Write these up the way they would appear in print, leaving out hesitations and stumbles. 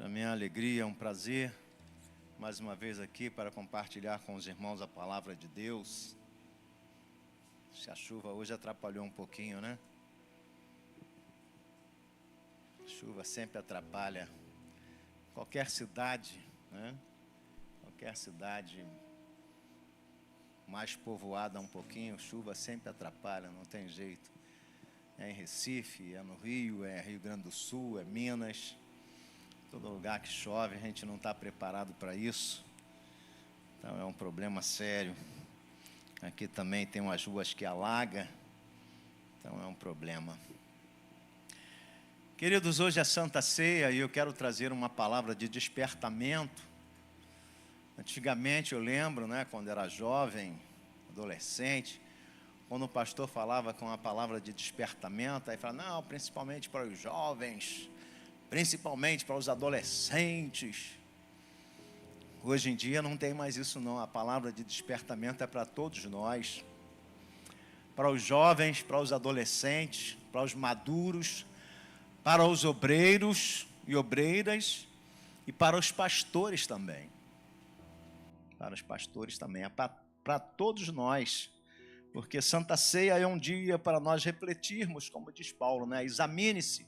Para mim é uma alegria, um prazer, mais uma vez aqui para compartilhar com os irmãos a palavra de Deus. Se a chuva hoje atrapalhou um pouquinho, né? A chuva sempre atrapalha. Qualquer cidade, né? Qualquer cidade mais povoada um pouquinho, chuva sempre atrapalha, não tem jeito. É em Recife, é no Rio, é Rio Grande do Sul, é Minas. Todo lugar que chove, a gente não está preparado para isso. Então é um problema sério. Aqui também tem umas ruas que alaga. Então é um problema. Queridos, hoje é Santa Ceia e eu quero trazer uma palavra de despertamento. Antigamente eu lembro, né, quando era jovem, adolescente, quando o pastor falava com a palavra de despertamento, aí falava, não, principalmente para os jovens, principalmente para os adolescentes. Hoje em dia não tem mais isso não, a palavra de despertamento é para todos nós, para os jovens, para os adolescentes, para os maduros, para os obreiros e obreiras e para os pastores também. Para os pastores também, é para todos nós, porque Santa Ceia é um dia para nós refletirmos, como diz Paulo, né? Examine-se,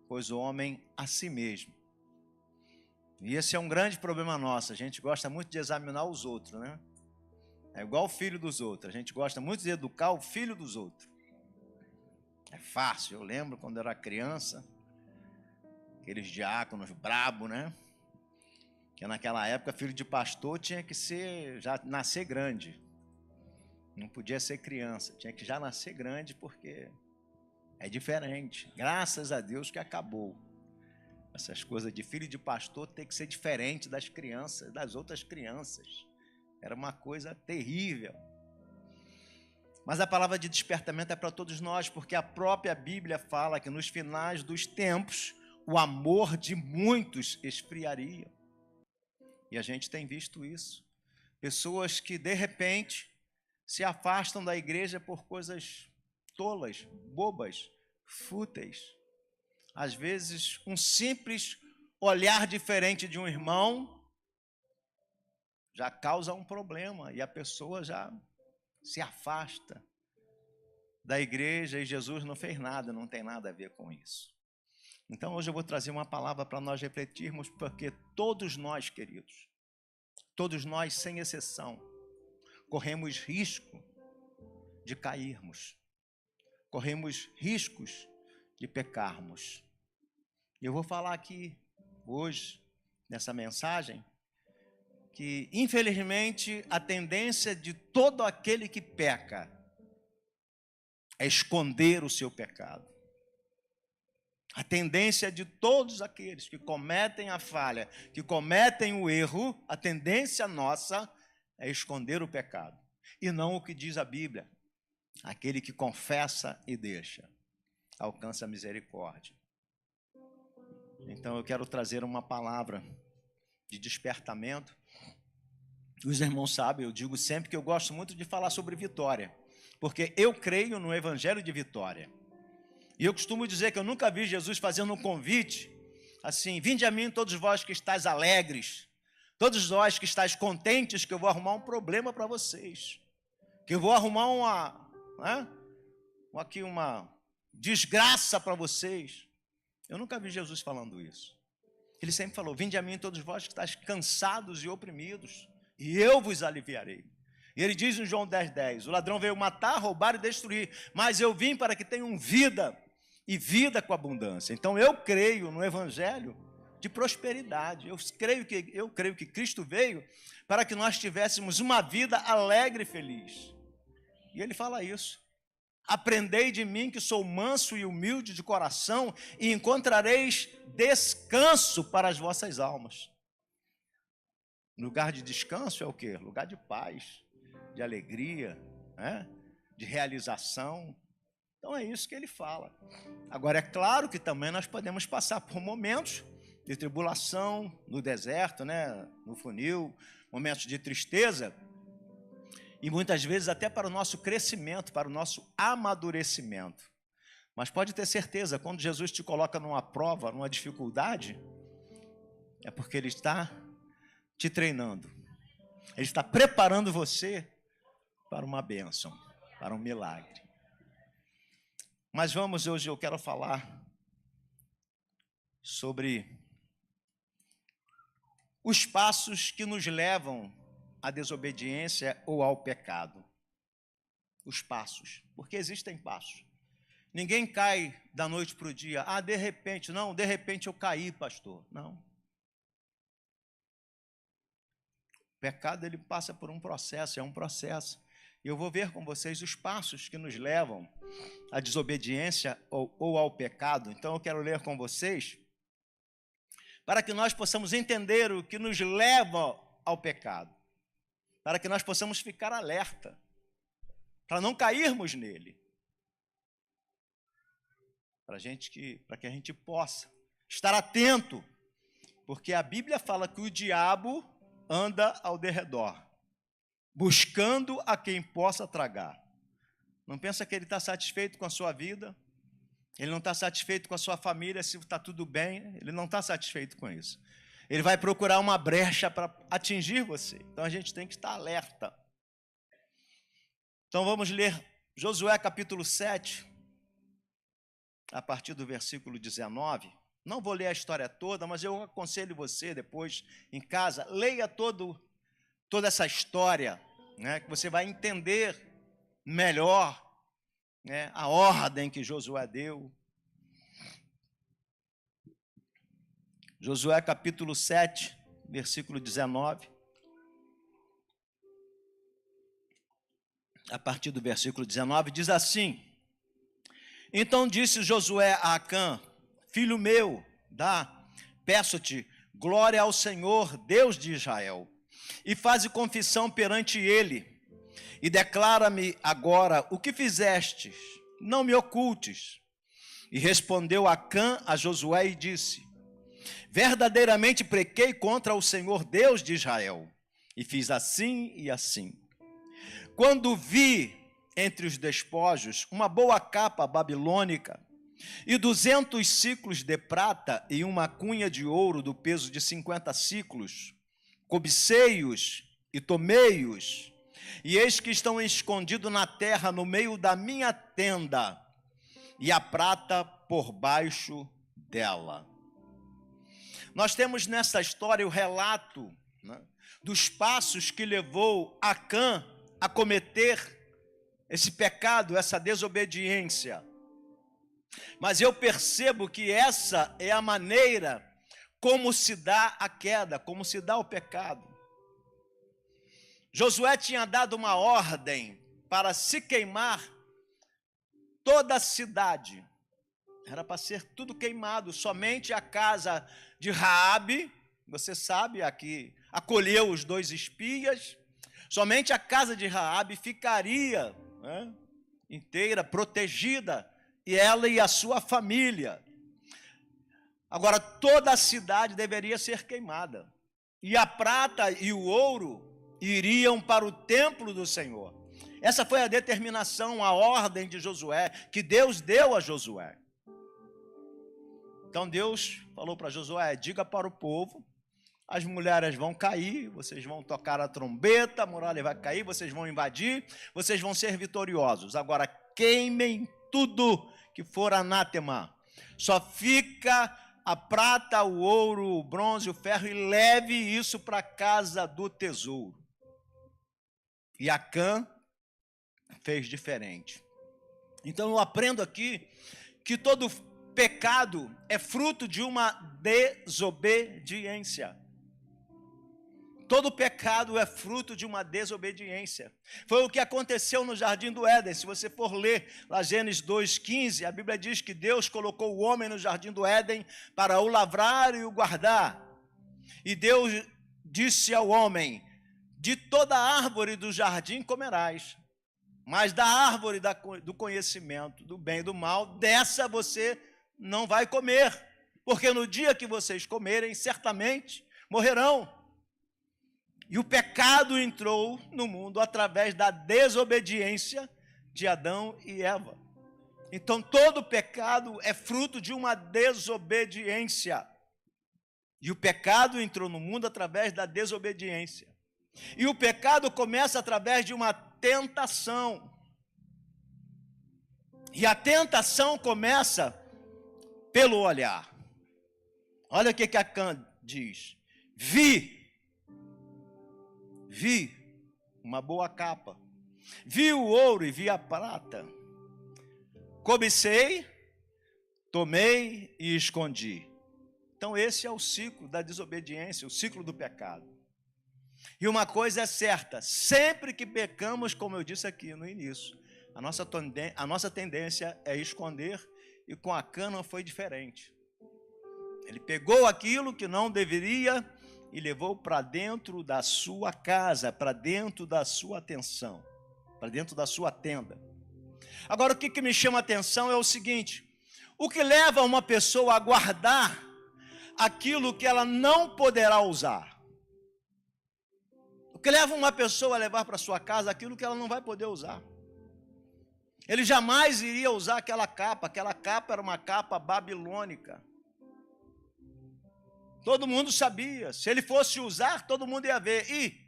pois o homem a si mesmo. E esse é um grande problema nosso, a gente gosta muito de examinar os outros, né? É igual o filho dos outros, a gente gosta muito de educar o filho dos outros. É fácil, eu lembro quando eu era criança, aqueles diáconos brabo, né? Que naquela época filho de pastor tinha que já nascer grande. Não podia ser criança, tinha que já nascer grande porque é diferente. Graças a Deus que acabou. Essas coisas de filho de pastor tem que ser diferente das crianças, das outras crianças. Era uma coisa terrível. Mas a palavra de despertamento é para todos nós, porque a própria Bíblia fala que nos finais dos tempos o amor de muitos esfriaria. E a gente tem visto isso. Pessoas que, de repente, se afastam da igreja por coisas tolas, bobas, fúteis. Às vezes, um simples olhar diferente de um irmão já causa um problema e a pessoa já se afasta da igreja e Jesus não fez nada, não tem nada a ver com isso. Então, hoje eu vou trazer uma palavra para nós refletirmos, porque todos nós, queridos, todos nós, sem exceção, corremos risco de cairmos, corremos riscos de pecarmos. Eu vou falar aqui, hoje, nessa mensagem, que, infelizmente, a tendência de todo aquele que peca é esconder o seu pecado. A tendência de todos aqueles que cometem a falha, que cometem o erro, a tendência nossa é esconder o pecado. E não o que diz a Bíblia. Aquele que confessa e deixa, alcança a misericórdia. Então eu quero trazer uma palavra de despertamento. Os irmãos sabem, eu digo sempre que eu gosto muito de falar sobre vitória, porque eu creio no evangelho de vitória. E eu costumo dizer que eu nunca vi Jesus fazendo um convite, assim, vinde a mim todos vós que estáis alegres, todos vós que estáis contentes, que eu vou arrumar um problema para vocês, que eu vou arrumar uma desgraça para vocês. Eu nunca vi Jesus falando isso. Ele sempre falou, vinde a mim todos vós que estáis cansados e oprimidos, e eu vos aliviarei. E ele diz em João 10:10, o ladrão veio matar, roubar e destruir, mas eu vim para que tenham vida, e vida com abundância. Então eu creio no evangelho de prosperidade. Eu creio que Cristo veio para que nós tivéssemos uma vida alegre e feliz. E ele fala isso. Aprendei de mim que sou manso e humilde de coração e encontrareis descanso para as vossas almas. Lugar de descanso é o quê? Lugar de paz, de alegria, né? De realização. Então é isso que ele fala. Agora é claro que também nós podemos passar por momentos de tribulação, no deserto, né? No funil, momentos de tristeza, e muitas vezes até para o nosso crescimento, para o nosso amadurecimento. Mas pode ter certeza, quando Jesus te coloca numa prova, numa dificuldade, é porque Ele está te treinando. Ele está preparando você para uma bênção, para um milagre. Mas hoje eu quero falar sobre os passos que nos levam à desobediência ou ao pecado. Os passos, porque existem passos. Ninguém cai da noite para o dia. De repente, não, de repente eu caí, pastor. Não. O pecado, ele passa por um processo, é um processo. E eu vou ver com vocês os passos que nos levam à desobediência ou ao pecado. Então eu quero ler com vocês, para que nós possamos entender o que nos leva ao pecado, para que nós possamos ficar alerta, para não cairmos nele, para que a gente possa estar atento, porque a Bíblia fala que o diabo anda ao derredor, buscando a quem possa tragar. Não pensa que ele está satisfeito com a sua vida, ele não está satisfeito com a sua família, se está tudo bem, ele não está satisfeito com isso. Ele vai procurar uma brecha para atingir você. Então a gente tem que estar alerta. Então vamos ler Josué capítulo 7, a partir do versículo 19. Não vou ler a história toda, mas eu aconselho você depois em casa, leia toda essa história, né, que você vai entender melhor, né, a ordem que Josué deu. Josué capítulo 7, versículo 19. A partir do versículo 19, diz assim: Então disse Josué a Acã, filho meu, peço-te glória ao Senhor, Deus de Israel, e faze confissão perante ele, e declara-me agora o que fizestes, não me ocultes. E respondeu Acã a Josué e disse: Verdadeiramente pequei contra o Senhor Deus de Israel, e fiz assim e assim. Quando vi entre os despojos uma boa capa babilônica, e 200 siclos de prata e uma cunha de ouro do peso de 50 siclos, cobicei-os e tomei-os, e eis que estão escondidos na terra no meio da minha tenda, e a prata por baixo dela. Nós temos nessa história o relato, né, dos passos que levou Acã a cometer esse pecado, essa desobediência. Mas eu percebo que essa é a maneira como se dá a queda, como se dá o pecado. Josué tinha dado uma ordem para se queimar toda a cidade. Era para ser tudo queimado, somente a casa de Raabe, você sabe, a que acolheu os 2 espias, somente a casa de Raabe ficaria, né, inteira, protegida, e ela e a sua família. Agora, toda a cidade deveria ser queimada, e a prata e o ouro iriam para o templo do Senhor. Essa foi a determinação, a ordem de Josué, que Deus deu a Josué. Então Deus falou para Josué: diga para o povo, as mulheres vão cair, vocês vão tocar a trombeta, a muralha vai cair, vocês vão invadir, vocês vão ser vitoriosos. Agora queimem tudo que for anátema, só fica a prata, o ouro, o bronze, o ferro, e leve isso para a casa do tesouro. E Acã fez diferente. Então eu aprendo aqui que todo pecado é fruto de uma desobediência. Todo pecado é fruto de uma desobediência. Foi o que aconteceu no Jardim do Éden. Se você for ler lá Gênesis 2,15, a Bíblia diz que Deus colocou o homem no Jardim do Éden para o lavrar e o guardar. E Deus disse ao homem: de toda árvore do jardim comerás, mas da árvore do conhecimento do bem e do mal, dessa você não vai comer, porque no dia que vocês comerem, certamente morrerão. E o pecado entrou no mundo através da desobediência de Adão e Eva. Então todo pecado é fruto de uma desobediência. E o pecado entrou no mundo através da desobediência. E o pecado começa através de uma tentação. E a tentação começa pelo olhar. Olha o que Acã diz. Vi uma boa capa. Vi o ouro e vi a prata. Cobicei, tomei e escondi. Então esse é o ciclo da desobediência, o ciclo do pecado. E uma coisa é certa, sempre que pecamos, como eu disse aqui no início, a nossa tendência é esconder, e com Acã não foi diferente. Ele pegou aquilo que não deveria e levou para dentro da sua casa, para dentro da sua atenção, para dentro da sua tenda. Agora, o que me chama a atenção é o seguinte: o que leva uma pessoa a guardar aquilo que ela não poderá usar? O que leva uma pessoa a levar para sua casa aquilo que ela não vai poder usar? Ele jamais iria usar aquela capa era uma capa babilônica. Todo mundo sabia, se ele fosse usar, todo mundo ia ver. E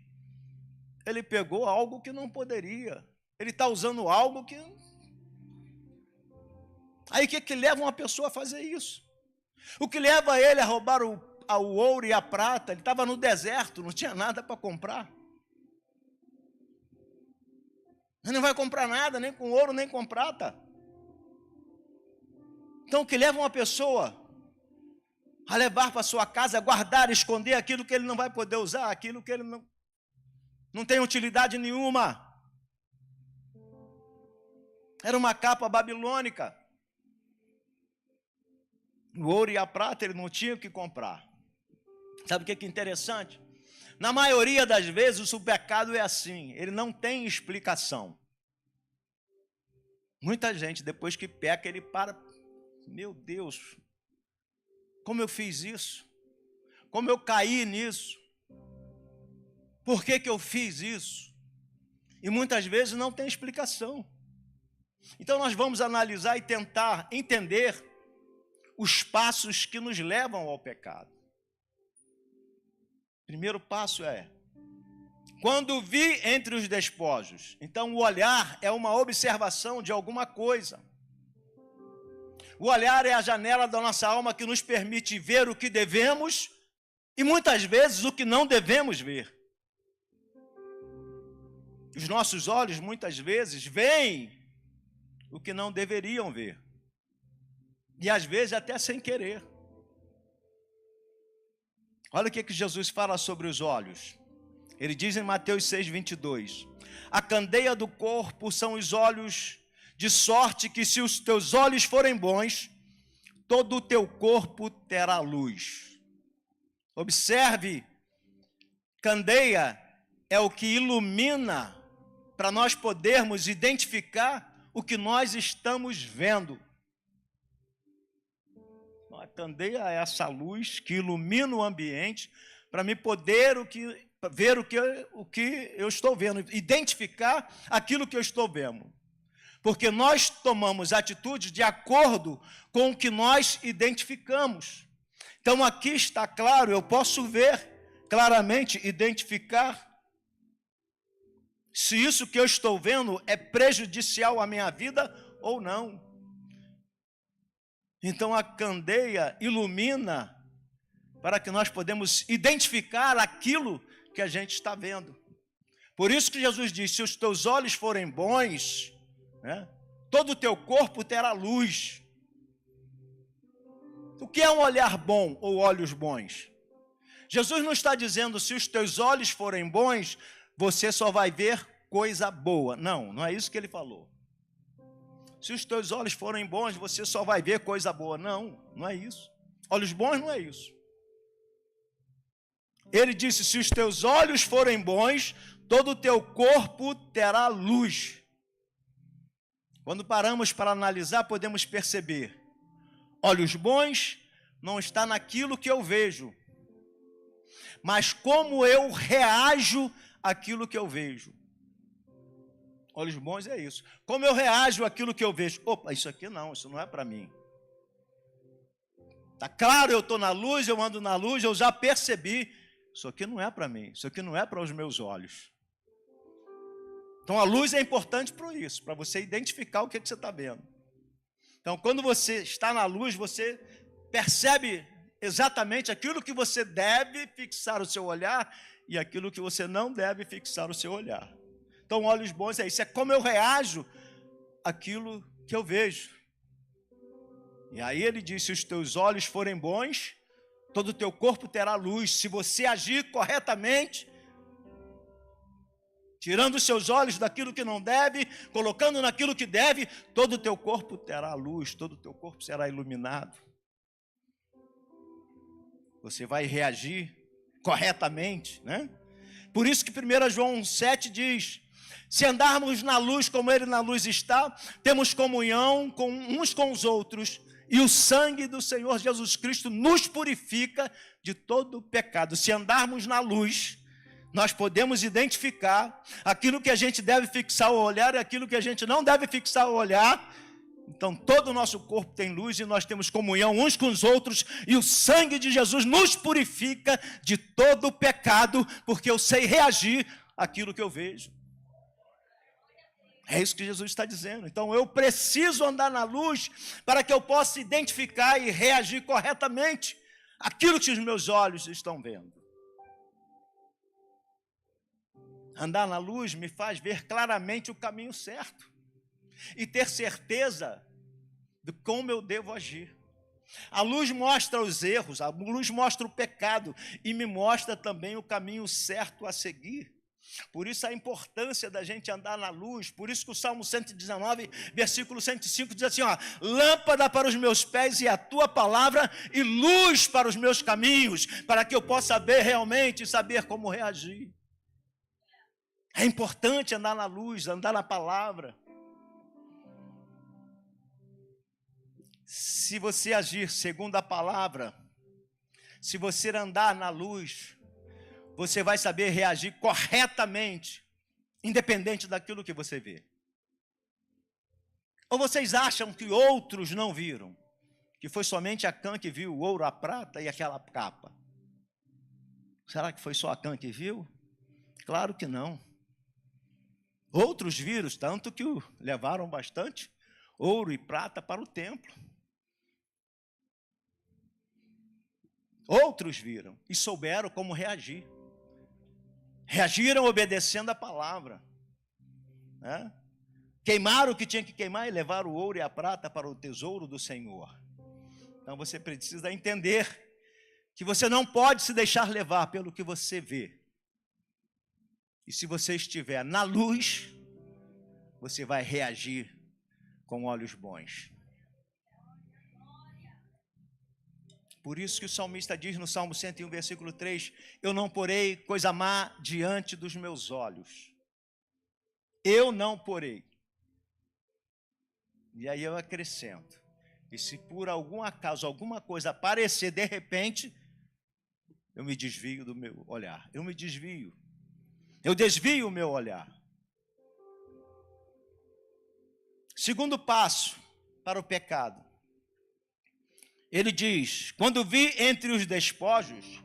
ele pegou algo que não poderia, ele está usando algo que... Aí o que leva uma pessoa a fazer isso? O que leva ele a roubar o ouro e a prata? Ele estava no deserto, não tinha nada para comprar. Ele não vai comprar nada, nem com ouro, nem com prata. Então o que leva uma pessoa a levar para sua casa, guardar, esconder aquilo que ele não vai poder usar, aquilo que ele não tem utilidade nenhuma. Era uma capa babilônica. O ouro e a prata ele não tinha que comprar. Sabe o que é interessante? Na maioria das vezes o pecado é assim, ele não tem explicação. Muita gente, depois que peca, ele para, meu Deus, como eu fiz isso? Como eu caí nisso? Por que eu fiz isso? E muitas vezes não tem explicação. Então nós vamos analisar e tentar entender os passos que nos levam ao pecado. Primeiro passo é: quando vi entre os despojos. Então o olhar é uma observação de alguma coisa. O olhar é a janela da nossa alma que nos permite ver o que devemos e muitas vezes o que não devemos ver. Os nossos olhos muitas vezes veem o que não deveriam ver. E às vezes até sem querer. Olha o que Jesus fala sobre os olhos. Ele diz em Mateus 6:22. A candeia do corpo são os olhos, de sorte que se os teus olhos forem bons, todo o teu corpo terá luz. Observe, candeia é o que ilumina para nós podermos identificar o que nós estamos vendo. A candeia é essa luz que ilumina o ambiente para me poder ver o que eu estou vendo, identificar aquilo que eu estou vendo. Porque nós tomamos atitudes de acordo com o que nós identificamos. Então aqui está claro, eu posso ver claramente, identificar se isso que eu estou vendo é prejudicial à minha vida ou não. Então a candeia ilumina para que nós podemos identificar aquilo que a gente está vendo. Por isso que Jesus diz, se os teus olhos forem bons, né, todo o teu corpo terá luz. O que é um olhar bom ou olhos bons? Jesus não está dizendo, se os teus olhos forem bons, você só vai ver coisa boa. Não, não é isso que ele falou. Se os teus olhos forem bons, você só vai ver coisa boa. Não, não é isso. Olhos bons não é isso. Ele disse, se os teus olhos forem bons, todo o teu corpo terá luz. Quando paramos para analisar, podemos perceber. Olhos bons não está naquilo que eu vejo, mas como eu reajo àquilo que eu vejo. Olhos bons é isso. Como eu reajo àquilo que eu vejo. Opa, isso aqui não é para mim. Está claro, eu estou na luz, eu ando na luz, eu já percebi. Isso aqui não é para mim, isso aqui não é para os meus olhos. Então a luz é importante para isso, para você identificar o que você está vendo. Então quando você está na luz, você percebe exatamente aquilo que você deve fixar o seu olhar e aquilo que você não deve fixar o seu olhar. Então olhos bons é isso, é como eu reajo àquilo que eu vejo. E aí ele diz, se os teus olhos forem bons, todo o teu corpo terá luz. Se você agir corretamente, tirando os seus olhos daquilo que não deve, colocando naquilo que deve, todo o teu corpo terá luz, todo o teu corpo será iluminado. Você vai reagir corretamente, né? Por isso que 1 João 7 diz, se andarmos na luz como ele na luz está, temos comunhão uns com os outros, e o sangue do Senhor Jesus Cristo nos purifica de todo o pecado. Se andarmos na luz, nós podemos identificar aquilo que a gente deve fixar o olhar e aquilo que a gente não deve fixar o olhar. Então todo o nosso corpo tem luz e nós temos comunhão uns com os outros, e o sangue de Jesus nos purifica de todo o pecado, porque eu sei reagir àquilo que eu vejo. É isso que Jesus está dizendo. Então eu preciso andar na luz para que eu possa identificar e reagir corretamente àquilo que os meus olhos estão vendo. Andar na luz me faz ver claramente o caminho certo e ter certeza de como eu devo agir. A luz mostra os erros, a luz mostra o pecado e me mostra também o caminho certo a seguir. Por isso a importância da gente andar na luz. Por isso que o Salmo 119, versículo 105 diz assim, ó, lâmpada para os meus pés e a tua palavra e luz para os meus caminhos, para que eu possa ver realmente e saber como reagir. É importante andar na luz, andar na palavra. Se você agir segundo a palavra, se você andar na luz, você vai saber reagir corretamente, independente daquilo que você vê. Ou vocês acham que outros não viram? Que foi somente Acã que viu o ouro, a prata e aquela capa? Será que foi só Acã que viu? Claro que não. Outros viram, tanto que levaram bastante ouro e prata para o templo. Outros viram e souberam como reagir. Reagiram obedecendo a palavra, né? Queimaram o que tinha que queimar e levaram o ouro e a prata para o tesouro do Senhor. Então você precisa entender que você não pode se deixar levar pelo que você vê. E se você estiver na luz, você vai reagir com olhos bons. Por isso que o salmista diz no Salmo 101, versículo 3, eu não porei coisa má diante dos meus olhos. Eu não porei. E aí eu acrescento, e se por algum acaso alguma coisa aparecer de repente, eu me desvio do meu olhar. Eu me desvio. Eu desvio o meu olhar. Segundo passo para o pecado. Ele diz, quando vi entre os despojos,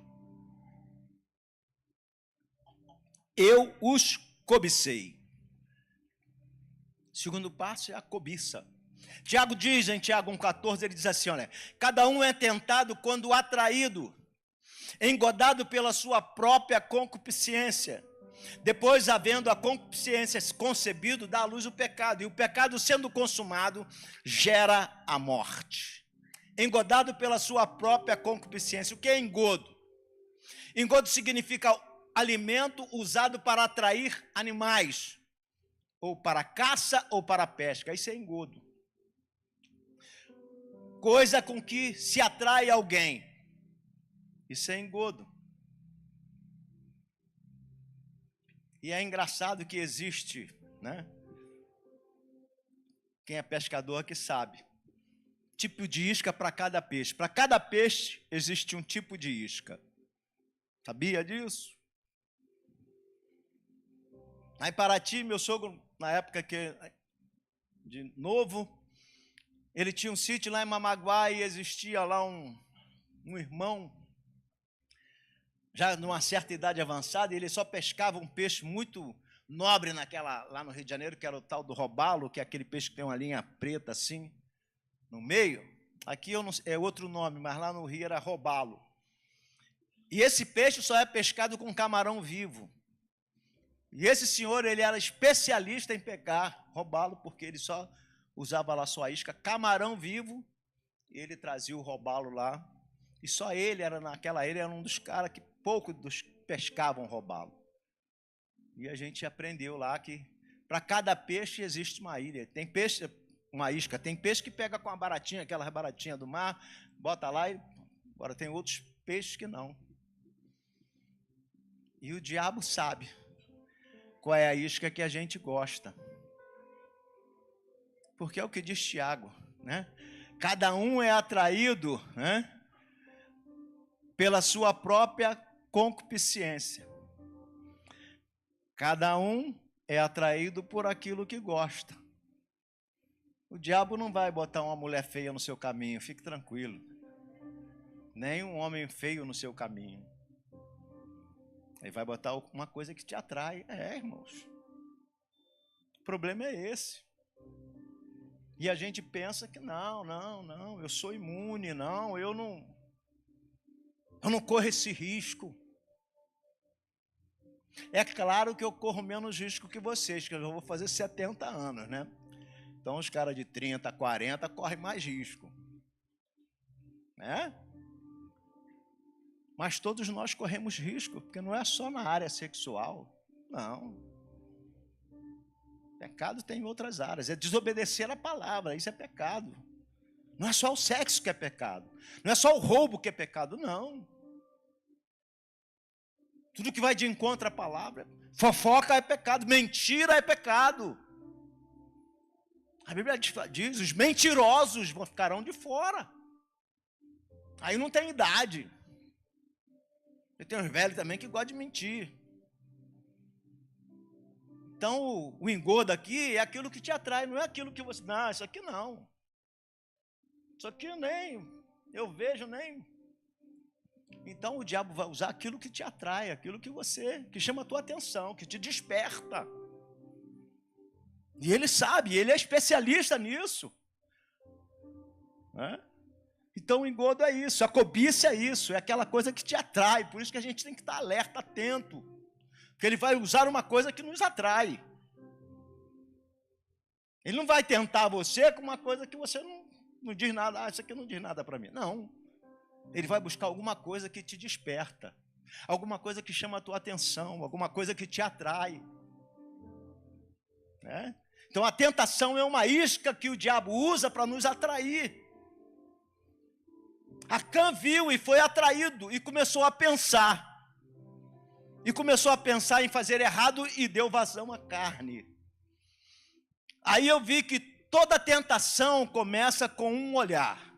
eu os cobicei. Segundo passo é a cobiça. Tiago diz, em Tiago 1,14, ele diz assim, olha, cada um é tentado quando atraído, engodado pela sua própria concupiscência. Depois, havendo a concupiscência concebido, dá à luz o pecado. E o pecado, sendo consumado, gera a morte. Engodado pela sua própria concupiscência. O que é engodo? Engodo significa alimento usado para atrair animais, ou para caça ou para pesca. Isso é engodo. Coisa com que se atrai alguém. Isso é engodo. E é engraçado que existe, né? Quem é pescador que sabe. Tipo de isca para cada peixe. Para cada peixe existe um tipo de isca. Sabia disso? Lá em Paraty, meu sogro, na época de novo, ele tinha um sítio lá em Mamaguá e existia lá um irmão, já numa certa idade avançada, ele só pescava um peixe muito nobre lá no Rio de Janeiro, que era o tal do robalo, que é aquele peixe que tem uma linha preta assim, no meio. Aqui é outro nome, mas lá no Rio era robalo. E esse peixe só é pescado com camarão vivo. E esse senhor, ele era especialista em pegar robalo, porque ele só usava lá sua isca, camarão vivo, e ele trazia o robalo lá. E só ele ele era um dos caras que poucos pescavam robalo. E a gente aprendeu lá que para cada peixe existe uma ilha. Tem peixe, uma isca, tem peixe que pega com a baratinha, aquela baratinha do mar, bota lá e agora tem outros peixes que não. E o diabo sabe qual é a isca que a gente gosta. Porque é o que diz Tiago, né? Cada um é atraído, né, pela sua própria concupiscência. Cada um é atraído por aquilo que gosta. O diabo não vai botar uma mulher feia no seu caminho, fique tranquilo. Nem um homem feio no seu caminho. Ele vai botar uma coisa que te atrai. Irmãos. O problema é esse. E a gente pensa que não, eu sou imune, eu não corro esse risco. É claro que eu corro menos risco que vocês, que eu vou fazer 70 anos, né? Então os caras de 30, 40 correm mais risco. Né? Mas todos nós corremos risco, porque não é só na área sexual, não. Pecado tem em outras áreas, é desobedecer a palavra, isso é pecado. Não é só o sexo que é pecado, não é só o roubo que é pecado, não. Tudo que vai de encontro à palavra, fofoca é pecado, mentira é pecado. A Bíblia diz, os mentirosos ficarão de fora. Aí não tem idade. E tem uns velhos também que gostam de mentir. Então, o engodo aqui é aquilo que te atrai, não é aquilo que você... Não, isso aqui não. Isso aqui eu vejo, nem... Então, o diabo vai usar aquilo que te atrai, aquilo que chama a tua atenção, que te desperta. E ele sabe, ele é especialista nisso. Né? Então, o engodo é isso, a cobiça é isso, é aquela coisa que te atrai. Por isso que a gente tem que estar alerta, atento. Porque ele vai usar uma coisa que nos atrai. Ele não vai tentar você com uma coisa que você não diz nada. Isso aqui não diz nada para mim. Não. Ele vai buscar alguma coisa que te desperta. Alguma coisa que chama a tua atenção. Alguma coisa que te atrai. Né? Então, a tentação é uma isca que o diabo usa para nos atrair. Acã viu e foi atraído e começou a pensar. E começou a pensar em fazer errado e deu vazão à carne. Aí eu vi que toda tentação começa com um olhar.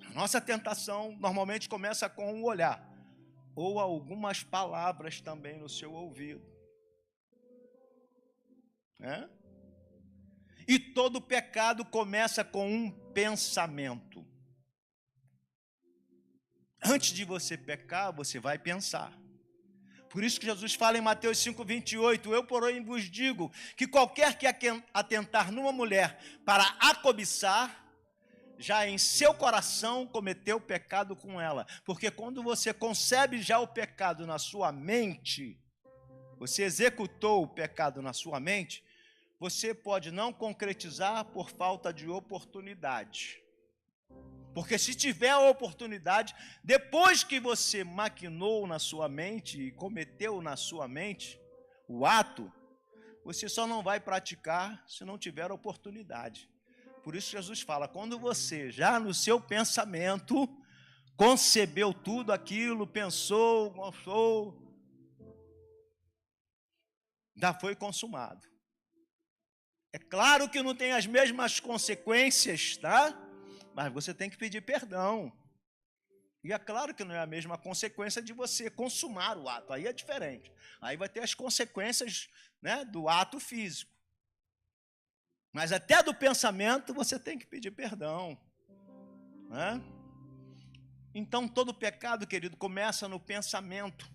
A nossa tentação normalmente começa com um olhar. Ou algumas palavras também no seu ouvido. É? E todo pecado começa com um pensamento. Antes de você pecar, você vai pensar. Por isso que Jesus fala em Mateus 5,28, eu, porém, vos digo que qualquer que atentar numa mulher para a cobiçar, já em seu coração cometeu pecado com ela. Porque quando você concebe já o pecado na sua mente, você executou o pecado na sua mente, você pode não concretizar por falta de oportunidade. Porque se tiver a oportunidade, depois que você maquinou na sua mente e cometeu na sua mente o ato, você só não vai praticar se não tiver oportunidade. Por isso Jesus fala, quando você já no seu pensamento concebeu tudo aquilo, pensou, já foi consumado. É claro que não tem as mesmas consequências, tá? Mas você tem que pedir perdão. E é claro que não é a mesma consequência de você consumar o ato. Aí é diferente. Aí vai ter as consequências, né, do ato físico. Mas até do pensamento você tem que pedir perdão. Né? Então, todo pecado, querido, começa no pensamento.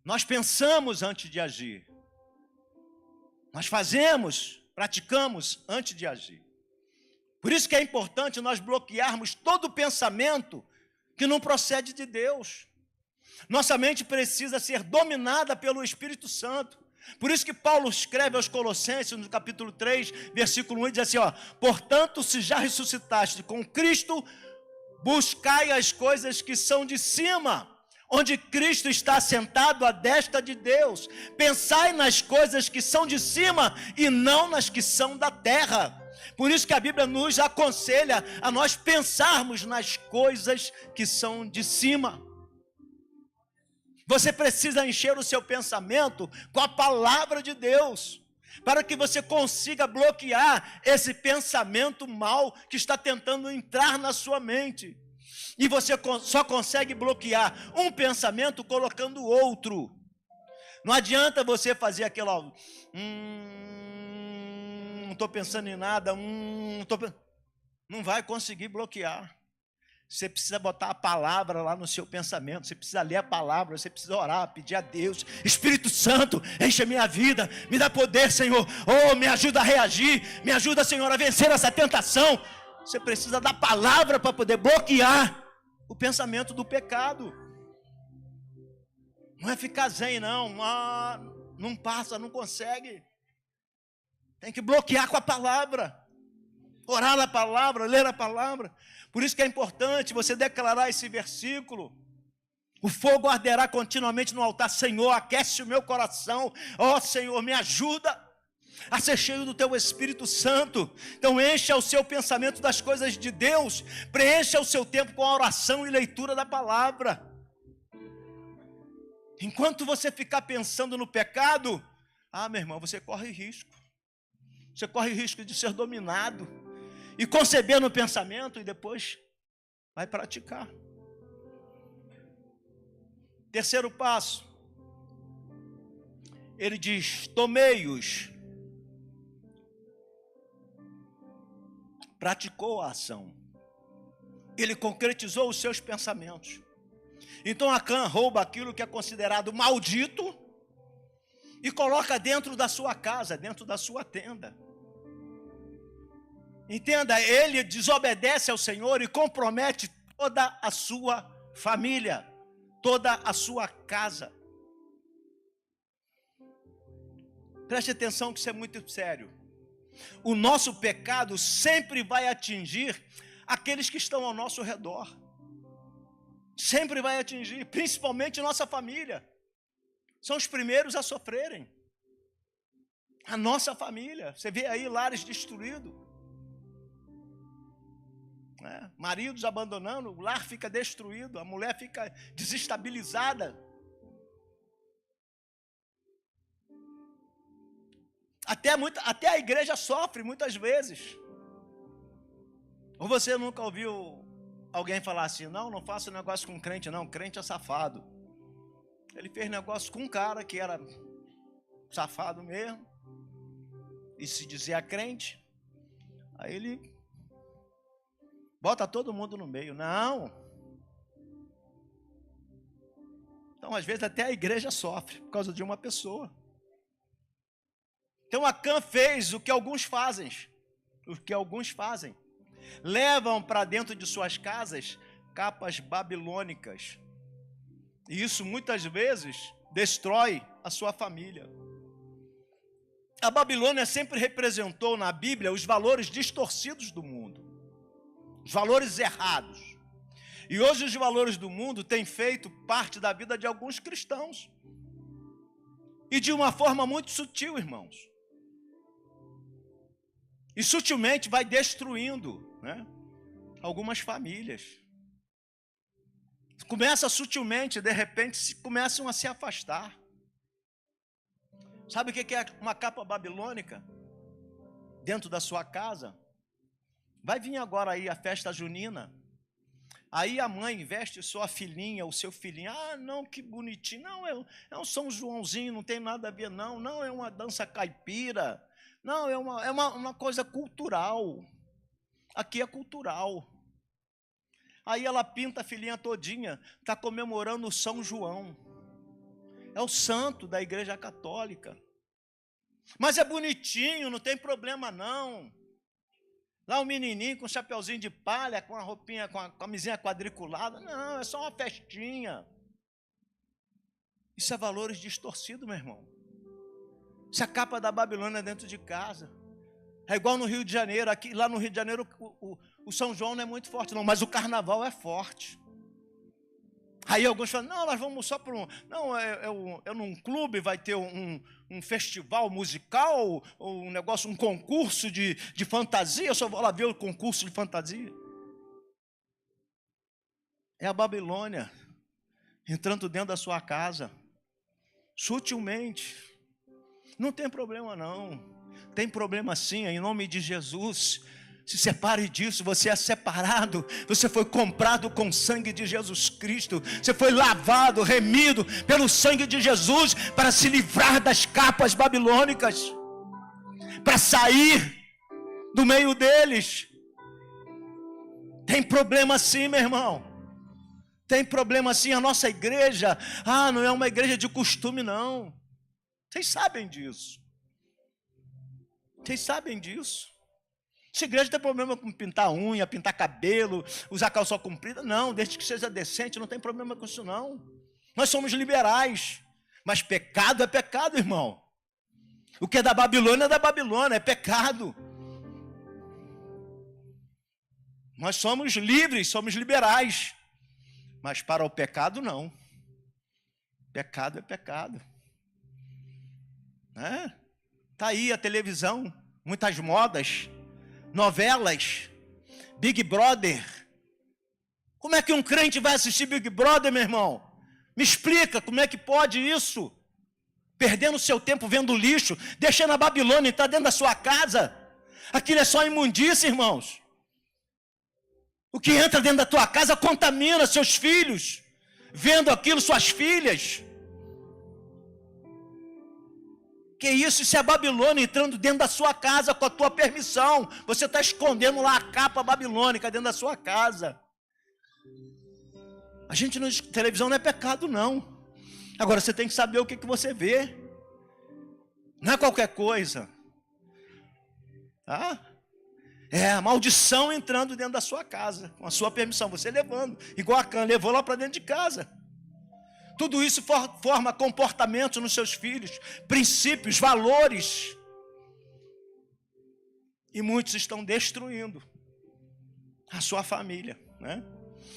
Nós pensamos antes de agir. Nós fazemos, praticamos antes de agir. Por isso que é importante nós bloquearmos todo pensamento que não procede de Deus. Nossa mente precisa ser dominada pelo Espírito Santo. Por isso que Paulo escreve aos Colossenses, no capítulo 3, versículo 1, e diz assim, portanto, se já ressuscitaste com Cristo, buscai as coisas que são de cima, onde Cristo está assentado à destra de Deus. Pensai nas coisas que são de cima e não nas que são da terra. Por isso que a Bíblia nos aconselha a nós pensarmos nas coisas que são de cima. Você precisa encher o seu pensamento com a palavra de Deus, para que você consiga bloquear esse pensamento mal que está tentando entrar na sua mente. E você só consegue bloquear um pensamento colocando outro. Não adianta você fazer aquilo, não estou pensando em nada, não vai conseguir bloquear. Você precisa botar a palavra lá no seu pensamento, você precisa ler a palavra, você precisa orar, pedir a Deus, Espírito Santo, enche a minha vida, me dá poder, Senhor, me ajuda a reagir, me ajuda, Senhor, a vencer essa tentação. Você precisa da palavra para poder bloquear o pensamento do pecado. Não é ficar zen, não, não passa, não consegue. Tem que bloquear com a palavra, orar a palavra, ler a palavra. Por isso que é importante você declarar esse versículo. O fogo arderá continuamente no altar. Senhor, aquece o meu coração. Senhor, me ajuda a ser cheio do teu Espírito Santo. Então encha o seu pensamento das coisas de Deus. Preencha o seu tempo com a oração e leitura da palavra. Enquanto você ficar pensando no pecado, meu irmão, você corre risco. Você corre risco de ser dominado e conceber no pensamento e depois vai praticar. Terceiro passo, ele diz, tomei-os. Praticou a ação. Ele concretizou os seus pensamentos. Então Acã rouba aquilo que é considerado maldito e coloca dentro da sua casa, dentro da sua tenda. Entenda, ele desobedece ao Senhor e compromete toda a sua família, toda a sua casa. Preste atenção que isso é muito sério. O nosso pecado sempre vai atingir aqueles que estão ao nosso redor. Sempre vai atingir, principalmente nossa família. São os primeiros a sofrerem. A nossa família. Você vê aí lares destruídos. Maridos abandonando, o lar fica destruído, a mulher fica desestabilizada. Até a igreja sofre muitas vezes. Ou você nunca ouviu alguém falar assim, não faça negócio com crente não, crente é safado. Ele fez negócio com um cara que era safado mesmo, e se dizia crente, aí ele bota todo mundo no meio. Não. Então, às vezes, até a igreja sofre por causa de uma pessoa. Então, Acã fez o que alguns fazem. Levam para dentro de suas casas capas babilônicas. E isso, muitas vezes, destrói a sua família. A Babilônia sempre representou na Bíblia os valores distorcidos do mundo. Os valores errados. E hoje os valores do mundo têm feito parte da vida de alguns cristãos. E de uma forma muito sutil, irmãos. E sutilmente vai destruindo, algumas famílias. Começa sutilmente, de repente começam a se afastar. Sabe o que é uma capa babilônica? Dentro da sua casa. Vai vir agora aí a festa junina. Aí a mãe veste sua filhinha, o seu filhinho. Não, que bonitinho. Não, é um São Joãozinho, não tem nada a ver, não. Não, é uma dança caipira. Não, é uma coisa cultural. Aqui é cultural. Aí ela pinta a filhinha todinha, está comemorando o São João. É o santo da Igreja Católica. Mas é bonitinho, não tem problema não. Lá o menininho com o chapeuzinho de palha, com a roupinha, com a camisinha quadriculada. Não, é só uma festinha. Isso é valores distorcidos, meu irmão. Isso é a capa da Babilônia dentro de casa. É igual no Rio de Janeiro. Aqui, lá no Rio de Janeiro o São João não é muito forte não, mas o carnaval é forte. Aí alguns falam, não, nós vamos só para um... Não, eu num clube vai ter um festival musical, ou um negócio, um concurso de fantasia, eu só vou lá ver o concurso de fantasia. É a Babilônia entrando dentro da sua casa, sutilmente. Não tem problema não. Tem problema sim, em nome de Jesus. Se separe disso, você é separado, você foi comprado com o sangue de Jesus Cristo, você foi lavado, remido pelo sangue de Jesus, para se livrar das capas babilônicas, para sair do meio deles. Tem problema sim, meu irmão, tem problema sim. A nossa igreja, não é uma igreja de costume não, vocês sabem disso, vocês sabem disso. Essa igreja tem problema com pintar unha, pintar cabelo, usar calça comprida. Não, desde que seja decente, não tem problema com isso não. Nós somos liberais. Mas pecado é pecado, irmão. O que é da Babilônia, é pecado. Nós somos livres, somos liberais. Mas para o pecado, não. Pecado é pecado. Está aí a televisão, muitas modas, novelas, Big Brother. Como é que um crente vai assistir Big Brother, meu irmão? Me explica, como é que pode isso? Perdendo seu tempo vendo lixo, deixando a Babilônia entrar dentro da sua casa. Aquilo é só imundícia, irmãos. O que entra dentro da tua casa contamina seus filhos. Vendo aquilo, suas filhas. Que isso? Isso é a Babilônia entrando dentro da sua casa com a tua permissão. Você está escondendo lá a capa babilônica dentro da sua casa. A gente na televisão não é pecado não. Agora você tem que saber o que você vê. Não é qualquer coisa. É a maldição entrando dentro da sua casa, com a sua permissão, você levando. Igual a Acã levou lá para dentro de casa. Tudo isso forma comportamento nos seus filhos, princípios, valores. E muitos estão destruindo a sua família, né?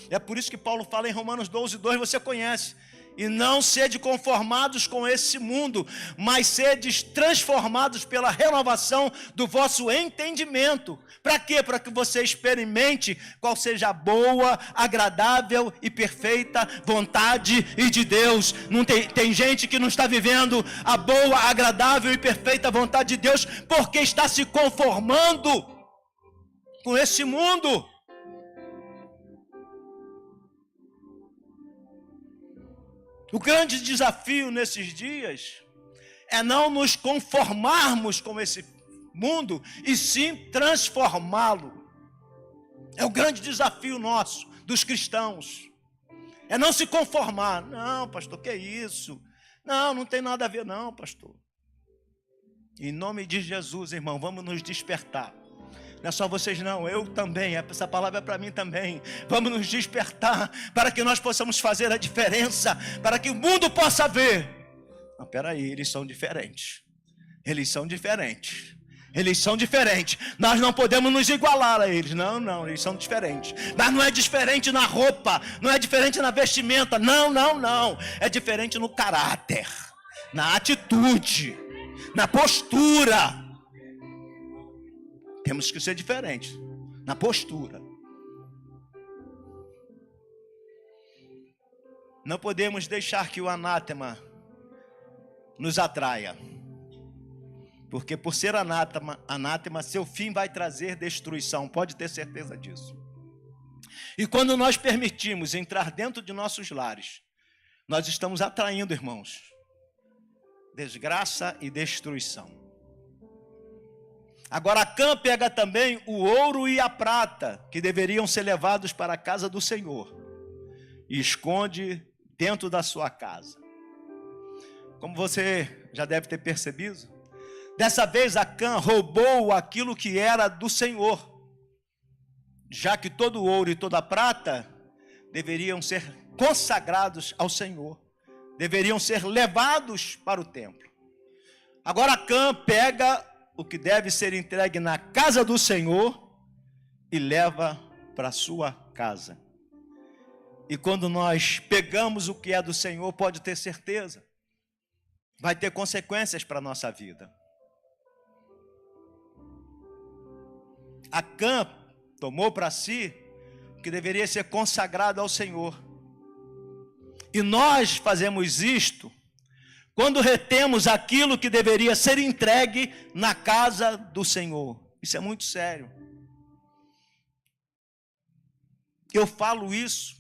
É por isso que Paulo fala em Romanos 12:2, você conhece. E não sede conformados com esse mundo, mas sedes transformados pela renovação do vosso entendimento. Para quê? Para que você experimente qual seja a boa, agradável e perfeita vontade de Deus. Não tem gente que não está vivendo a boa, agradável e perfeita vontade de Deus, porque está se conformando com esse mundo. O grande desafio nesses dias é não nos conformarmos com esse mundo, e sim transformá-lo. É o grande desafio nosso, dos cristãos. É não se conformar. Não, pastor, que é isso? Não tem nada a ver não, pastor. Em nome de Jesus, irmão, vamos nos despertar. Não é só vocês não, eu também, essa palavra é para mim também. Vamos nos despertar para que nós possamos fazer a diferença, para que o mundo possa ver. Não, peraí, eles são diferentes. Eles são diferentes. Eles são diferentes. Nós não podemos nos igualar a eles. Não, eles são diferentes. Mas não é diferente na roupa, não é diferente na vestimenta. Não. É diferente no caráter, na atitude, na postura. Temos que ser diferentes na postura. Não podemos deixar que o anátema nos atraia. Porque por ser anátema, seu fim vai trazer destruição. Pode ter certeza disso. E quando nós permitimos entrar dentro de nossos lares, nós estamos atraindo, irmãos, desgraça e destruição. Agora Acã pega também o ouro e a prata, que deveriam ser levados para a casa do Senhor, e esconde dentro da sua casa. Como você já deve ter percebido, dessa vez Acã roubou aquilo que era do Senhor, já que todo o ouro e toda a prata deveriam ser consagrados ao Senhor, deveriam ser levados para o templo. Agora Acã pega o que deve ser entregue na casa do Senhor e leva para a sua casa. E quando nós pegamos o que é do Senhor, pode ter certeza, vai ter consequências para a nossa vida. Acã tomou para si o que deveria ser consagrado ao Senhor. E nós fazemos isto quando retemos aquilo que deveria ser entregue na casa do Senhor. Isso é muito sério. Eu falo isso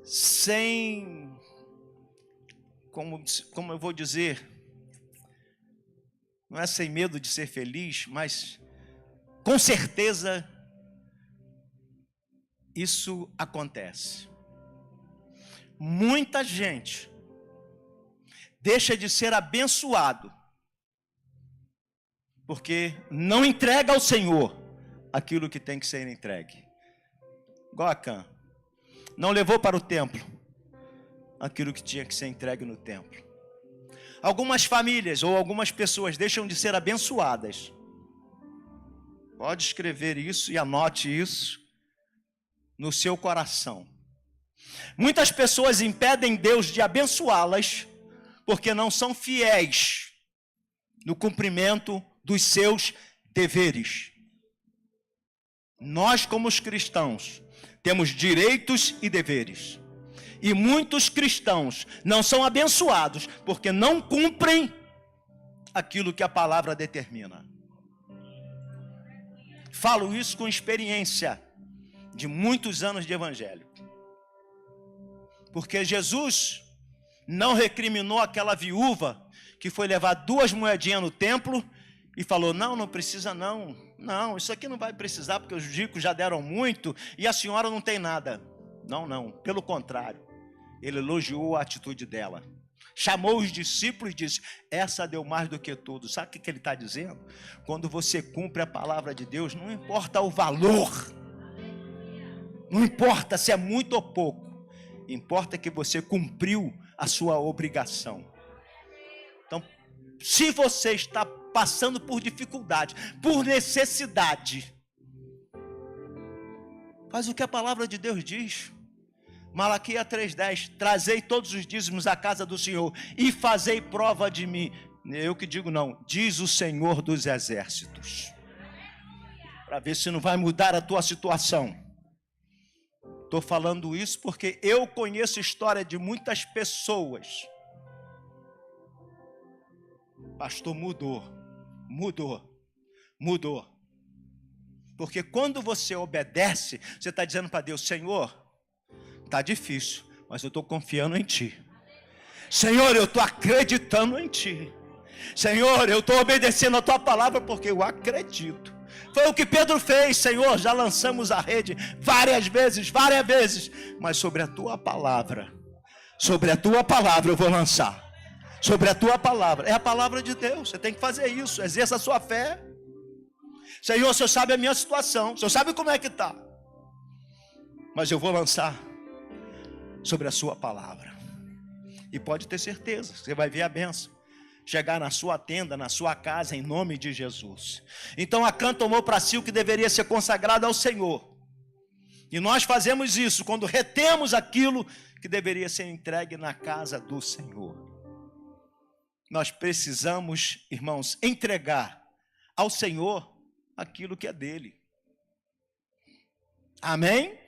sem, como eu vou dizer, não é sem medo de ser feliz, mas com certeza isso acontece. Muita gente deixa de ser abençoado porque não entrega ao Senhor aquilo que tem que ser entregue. Igual Acã, não levou para o templo aquilo que tinha que ser entregue no templo. Algumas famílias ou algumas pessoas deixam de ser abençoadas. Pode escrever isso e anote isso no seu coração. Muitas pessoas impedem Deus de abençoá-las porque não são fiéis no cumprimento dos seus deveres. Nós, como os cristãos, temos direitos e deveres. E muitos cristãos não são abençoados porque não cumprem aquilo que a palavra determina. Falo isso com experiência de muitos anos de evangelho. Porque Jesus não recriminou aquela viúva que foi levar 2 moedinhas no templo e falou, não precisa não, isso aqui não vai precisar porque os ricos já deram muito e a senhora não tem nada. Não, pelo contrário, ele elogiou a atitude dela. Chamou os discípulos e disse, essa deu mais do que tudo. Sabe o que ele está dizendo? Quando você cumpre a palavra de Deus, não importa o valor, não importa se é muito ou pouco, importa que você cumpriu a sua obrigação. Então, se você está passando por dificuldade, por necessidade, faz o que a palavra de Deus diz. Malaquias 3,10, trazei todos os dízimos à casa do Senhor e fazei prova de mim. Eu que digo não, diz o Senhor dos exércitos. Para ver se não vai mudar a tua situação. Estou falando isso porque eu conheço a história de muitas pessoas. Pastor, mudou. Porque quando você obedece, você está dizendo para Deus, Senhor, está difícil, mas eu estou confiando em Ti. Senhor, eu estou acreditando em Ti. Senhor, eu estou obedecendo a Tua palavra porque eu acredito. Foi o que Pedro fez, Senhor, já lançamos a rede várias vezes, mas sobre a Tua palavra eu vou lançar. Sobre a Tua palavra, é a palavra de Deus, você tem que fazer isso, exerça a sua fé. Senhor, o Senhor sabe a minha situação, o Senhor sabe como é que está, mas eu vou lançar sobre a sua palavra, e pode ter certeza, você vai ver a bênção chegar na sua tenda, na sua casa, em nome de Jesus. Então Acã tomou para si o que deveria ser consagrado ao Senhor, e nós fazemos isso quando retemos aquilo que deveria ser entregue na casa do Senhor. Nós precisamos, irmãos, entregar ao Senhor aquilo que é dele. Amém?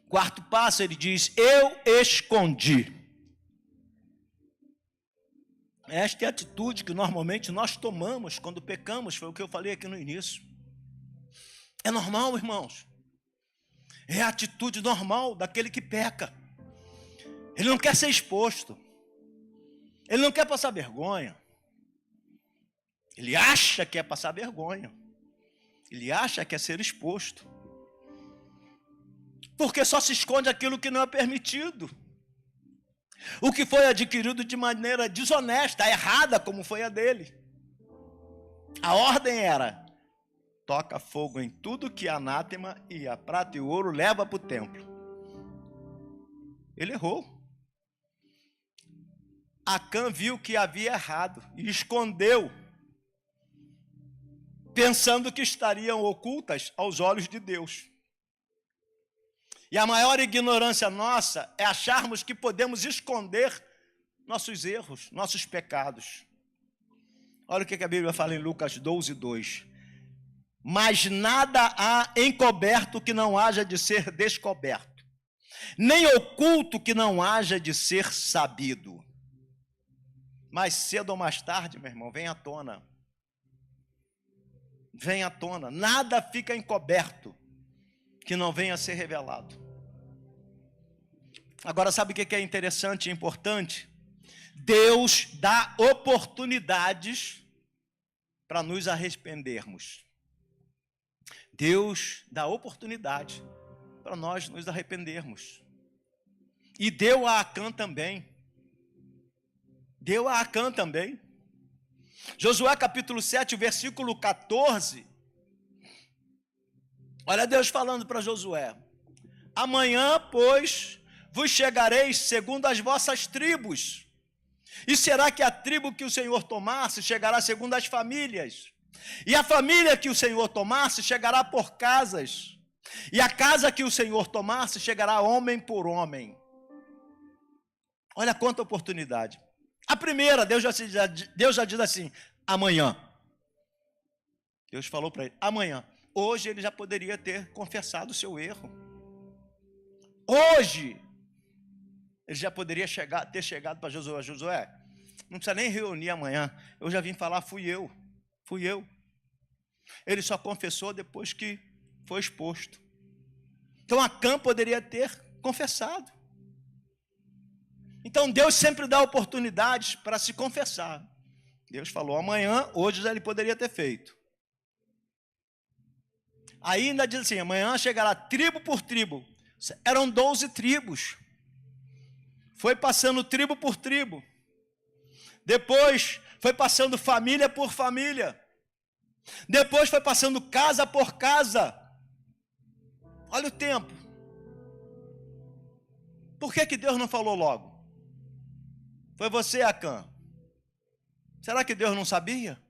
Quarto passo, ele diz, eu escondi. Esta é a atitude que normalmente nós tomamos quando pecamos, foi o que eu falei aqui no início. É normal, irmãos. É a atitude normal daquele que peca. Ele não quer ser exposto. Ele não quer passar vergonha. Ele acha que é passar vergonha. Ele acha que é ser exposto. Porque só se esconde aquilo que não é permitido. O que foi adquirido de maneira desonesta, errada, como foi a dele. A ordem era: toca fogo em tudo que é anátema e a prata e o ouro leva para o templo. Ele errou. Acã viu que havia errado e escondeu, pensando que estariam ocultas aos olhos de Deus. E a maior ignorância nossa é acharmos que podemos esconder nossos erros, nossos pecados. Olha o que a Bíblia fala em Lucas 12, 2. Mas nada há encoberto que não haja de ser descoberto, nem oculto que não haja de ser sabido. Mais cedo ou mais tarde, meu irmão, vem à tona. Vem à tona. Nada fica encoberto que não venha a ser revelado. Agora, sabe o que é interessante e importante? Deus dá oportunidades para nos arrependermos. Deus dá oportunidade para nós nos arrependermos. E deu a Acã também. Deu a Acã também. Josué capítulo 7, versículo 14. Olha Deus falando para Josué: amanhã, pois, vos chegareis segundo as vossas tribos. E será que a tribo que o Senhor tomasse chegará segundo as famílias? E a família que o Senhor tomasse chegará por casas. E a casa que o Senhor tomasse chegará homem por homem. Olha quanta oportunidade. A primeira, Deus já diz assim: amanhã. Deus falou para ele: amanhã. Hoje ele já poderia ter confessado o seu erro. Hoje ele já poderia ter chegado para Josué: Josué, não precisa nem reunir amanhã, eu já vim falar, fui eu. Ele só confessou depois que foi exposto. Então Acã poderia ter confessado. Então Deus sempre dá oportunidades para se confessar. Deus falou amanhã, hoje já ele poderia ter feito. Aí ainda diz assim: amanhã chegará tribo por tribo. Eram 12 tribos. Foi passando tribo por tribo. Depois foi passando família por família. Depois foi passando casa por casa. Olha o tempo. Por que Deus não falou logo? Foi você, Acã. Será que Deus não sabia?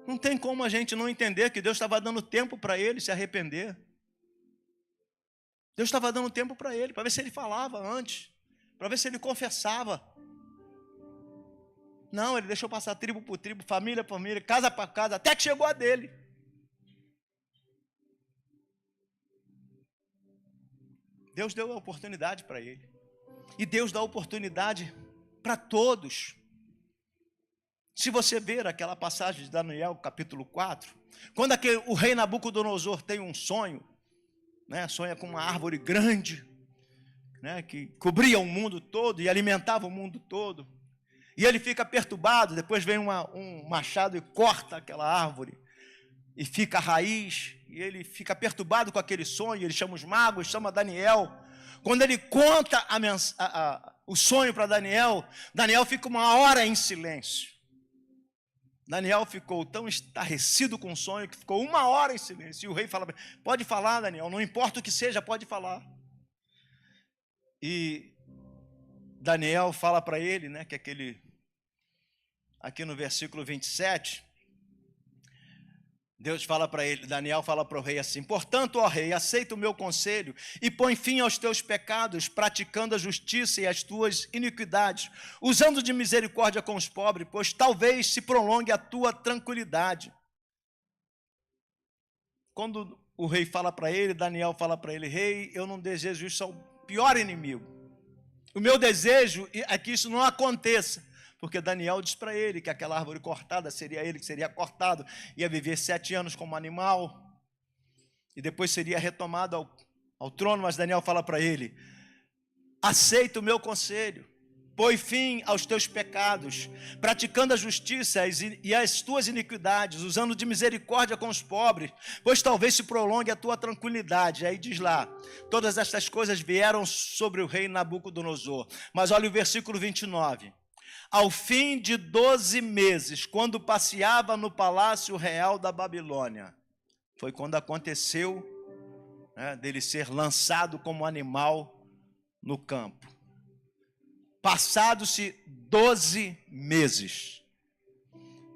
Não tem como a gente não entender que Deus estava dando tempo para ele se arrepender. Deus estava dando tempo para ele, para ver se ele falava antes, para ver se ele confessava. Não, ele deixou passar tribo por tribo, família por família, casa por casa, até que chegou a dele. Deus deu a oportunidade para ele. E Deus dá oportunidade para todos. Se você ver aquela passagem de Daniel, capítulo 4, quando o rei Nabucodonosor tem um sonho, né, sonha com uma árvore grande, né, que cobria o mundo todo e alimentava o mundo todo, e ele fica perturbado, depois vem um machado e corta aquela árvore, e fica a raiz, e ele fica perturbado com aquele sonho, ele chama os magos, chama Daniel. Quando ele conta o sonho para Daniel, Daniel fica uma hora em silêncio. Daniel ficou tão estarrecido com o sonho que ficou uma hora em silêncio. E o rei fala: pode falar, Daniel, não importa o que seja, pode falar. E Daniel fala para ele, né, que aqui no versículo 27, Deus fala para ele, Daniel fala para o rei assim: portanto, ó rei, aceita o meu conselho e põe fim aos teus pecados, praticando a justiça e as tuas iniquidades, usando de misericórdia com os pobres, pois talvez se prolongue a tua tranquilidade. Quando o rei fala para ele, Daniel fala para ele: rei, eu não desejo isso ao pior inimigo. O meu desejo é que isso não aconteça. Porque Daniel diz para ele que aquela árvore cortada seria ele que seria cortado, ia viver 7 anos como animal, e depois seria retomado ao trono. Mas Daniel fala para ele: aceita o meu conselho, põe fim aos teus pecados, praticando a justiça e as tuas iniquidades, usando de misericórdia com os pobres, pois talvez se prolongue a tua tranquilidade. Aí diz lá, todas estas coisas vieram sobre o rei Nabucodonosor. Mas olha o versículo 29. Ao fim de 12 meses, quando passeava no palácio real da Babilônia, foi quando aconteceu, dele ser lançado como animal no campo. Passados-se 12 meses,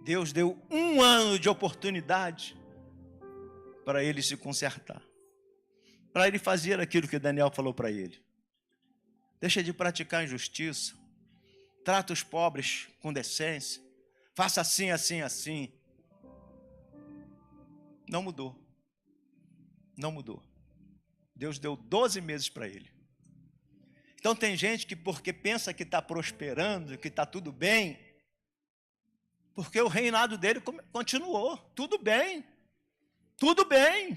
Deus deu 1 ano de oportunidade para ele se consertar, para ele fazer aquilo que Daniel falou para ele. Deixa de praticar injustiça, trata os pobres com decência, faça assim, assim, assim. Não mudou. Não mudou. Deus deu 12 meses para ele. Então tem gente que porque pensa que está prosperando, que está tudo bem, porque o reinado dele continuou, tudo bem, tudo bem.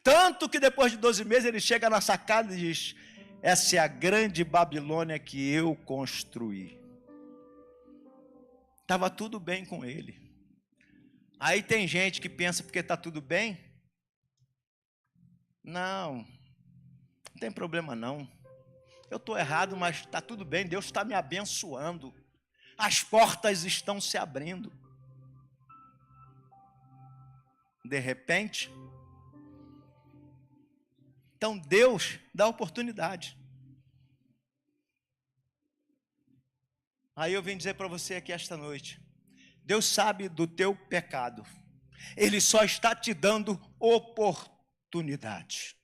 Tanto que depois de 12 meses ele chega na sacada e diz, essa é a grande Babilônia que eu construí. Estava tudo bem com ele. Aí tem gente que pensa porque está tudo bem, não tem problema não. Eu estou errado, mas está tudo bem, Deus está me abençoando. As portas estão se abrindo. De repente, então Deus dá oportunidade. Aí eu vim dizer para você aqui esta noite, Deus sabe do teu pecado. Ele só está te dando oportunidade.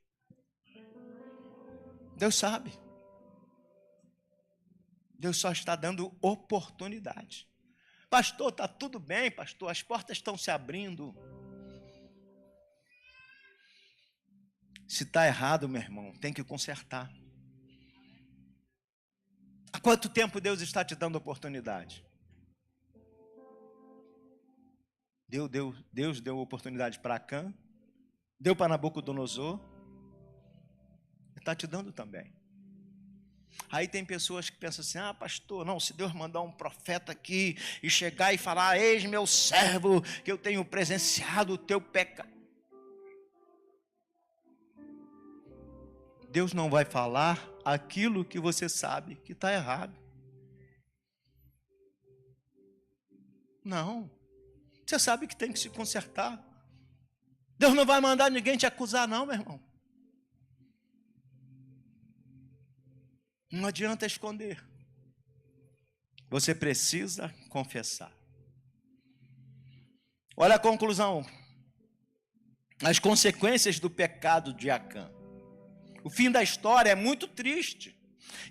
Deus sabe. Deus só está dando oportunidade. Pastor, está tudo bem, pastor, as portas estão se abrindo. Se está errado, meu irmão, tem que consertar. Há quanto tempo Deus está te dando oportunidade? Deus deu oportunidade para Acã, deu para Nabucodonosor, está te dando também. Aí tem pessoas que pensam assim, pastor, não, se Deus mandar um profeta aqui e chegar e falar, eis meu servo, que eu tenho presenciado o teu pecado. Deus não vai falar aquilo que você sabe que está errado. Não, você sabe que tem que se consertar. Deus não vai mandar ninguém te acusar não, meu irmão. Não adianta esconder. Você precisa confessar. Olha a conclusão. As consequências do pecado de Acã. O fim da história é muito triste.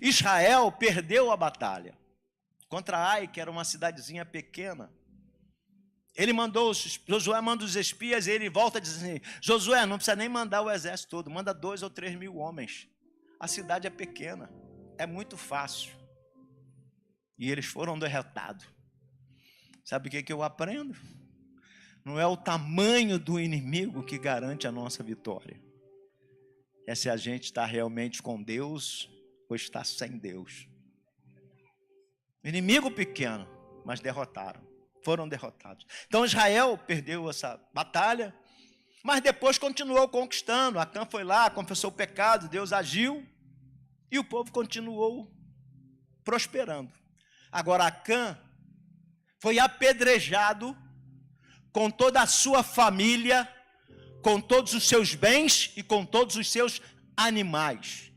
Israel perdeu a batalha contra Ai, que era uma cidadezinha pequena. Josué manda os espias e ele volta e diz assim, Josué, não precisa nem mandar o exército todo, manda 2 ou 3 mil homens. A cidade é pequena. É muito fácil. E eles foram derrotados. Sabe o que eu aprendo? Não é o tamanho do inimigo que garante a nossa vitória. É se a gente está realmente com Deus ou está sem Deus. Inimigo pequeno, mas derrotaram. Foram derrotados. Então Israel perdeu essa batalha, mas depois continuou conquistando. Acã foi lá, confessou o pecado, Deus agiu. E o povo continuou prosperando. Agora Acã foi apedrejado com toda a sua família, com todos os seus bens e com todos os seus animais.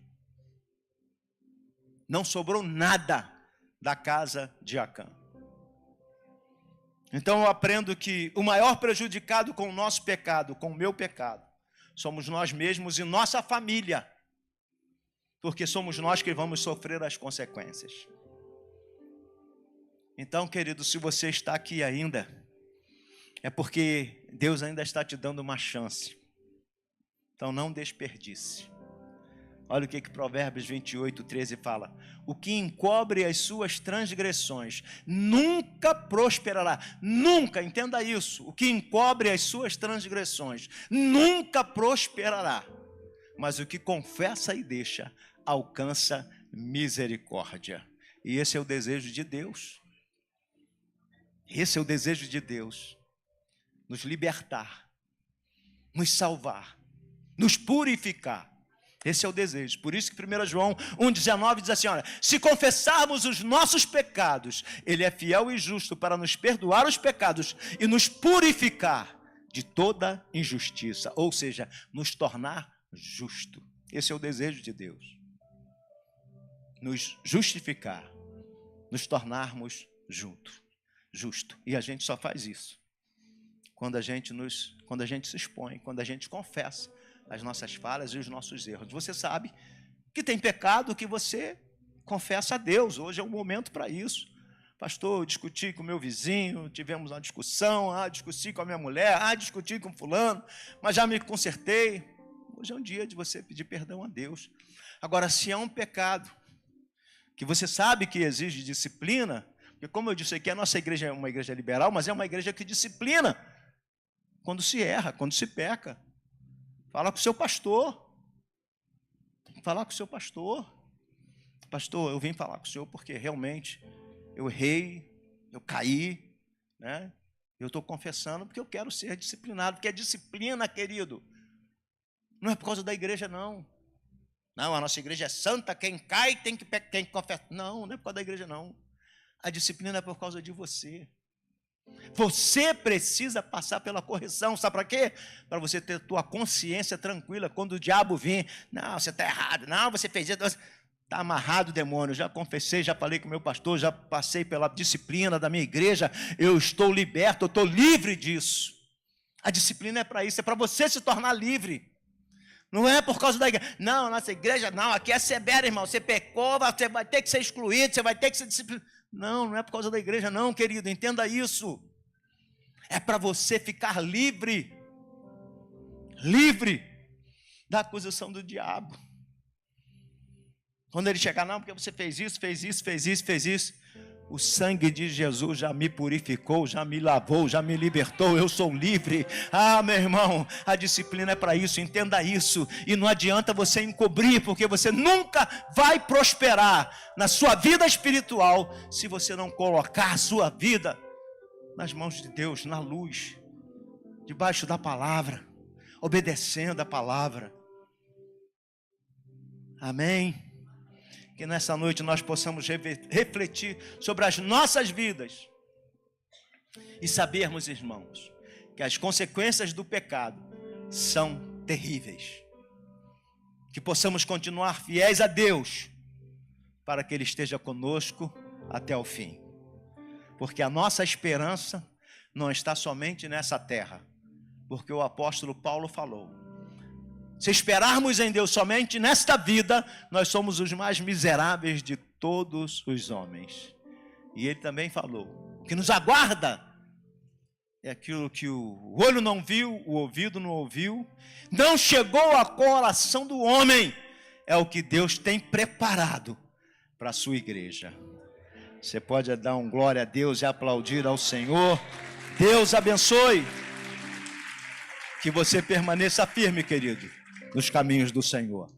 Não sobrou nada da casa de Acã. Então eu aprendo que o maior prejudicado com o nosso pecado, com o meu pecado, somos nós mesmos e nossa família. Porque somos nós que vamos sofrer as consequências. Então, querido, se você está aqui ainda, é porque Deus ainda está te dando uma chance. Então, não desperdice. Olha o que Provérbios 28, 13 fala. O que encobre as suas transgressões nunca prosperará. Nunca, entenda isso. O que encobre as suas transgressões nunca prosperará. Mas o que confessa e deixa, alcança misericórdia. E esse é o desejo de Deus. Esse é o desejo de Deus. Nos libertar, nos salvar, nos purificar. Esse é o desejo. Por isso que 1 João 1,19 diz assim, olha, se confessarmos os nossos pecados, Ele é fiel e justo para nos perdoar os pecados e nos purificar de toda injustiça, ou seja, nos tornar justo. Esse é o desejo de Deus. Nos justificar, nos tornarmos justo. E a gente só faz isso quando a gente se expõe, quando a gente confessa as nossas falhas e os nossos erros. Você sabe que tem pecado que você confessa a Deus. Hoje é o momento para isso. Pastor, eu discuti com o meu vizinho, tivemos uma discussão, discuti com a minha mulher, discuti com fulano, mas já me consertei. Hoje é um dia de você pedir perdão a Deus. Agora, se é um pecado que você sabe que exige disciplina, porque como eu disse aqui, a nossa igreja é uma igreja liberal, mas é uma igreja que disciplina quando se erra, quando se peca. Fala com o seu pastor. Tem que falar com o seu pastor. Pastor, eu vim falar com o senhor porque realmente eu errei, eu caí, né? Eu estou confessando porque eu quero ser disciplinado, porque a disciplina, querido, não é por causa da igreja, não. Não, a nossa igreja é santa, quem cai tem que confessar. Não, não é por causa da igreja, não. A disciplina é por causa de você. Você precisa passar pela correção, sabe para quê? Para você ter tua consciência tranquila, quando o diabo vir, não, você está errado, não, você fez isso, está amarrado, demônio, já confessei, já falei com o meu pastor, já passei pela disciplina da minha igreja, eu estou liberto, eu estou livre disso. A disciplina é para isso, é para você se tornar livre. Não é por causa da igreja. Não, nossa igreja não, aqui é severa, irmão. Você pecou, você vai ter que ser excluído, você vai ter que ser disciplinado. Não, não é por causa da igreja não, querido, entenda isso. É para você ficar livre. Livre da acusação do diabo. Quando ele chegar, não, porque você fez isso. O sangue de Jesus já me purificou, já me lavou, já me libertou, eu sou livre. Meu irmão, a disciplina é para isso, entenda isso. E não adianta você encobrir, porque você nunca vai prosperar na sua vida espiritual se você não colocar a sua vida nas mãos de Deus, na luz, debaixo da palavra, obedecendo a palavra. Amém? Que nessa noite nós possamos refletir sobre as nossas vidas e sabermos, irmãos, que as consequências do pecado são terríveis. Que possamos continuar fiéis a Deus para que Ele esteja conosco até o fim. Porque a nossa esperança não está somente nessa terra, porque o apóstolo Paulo falou: se esperarmos em Deus somente nesta vida, nós somos os mais miseráveis de todos os homens. E ele também falou: o que nos aguarda é aquilo que o olho não viu, o ouvido não ouviu, não chegou ao coração do homem, é o que Deus tem preparado para a sua igreja. Você pode dar um glória a Deus e aplaudir ao Senhor. Deus abençoe. Que você permaneça firme, querido, nos caminhos do Senhor.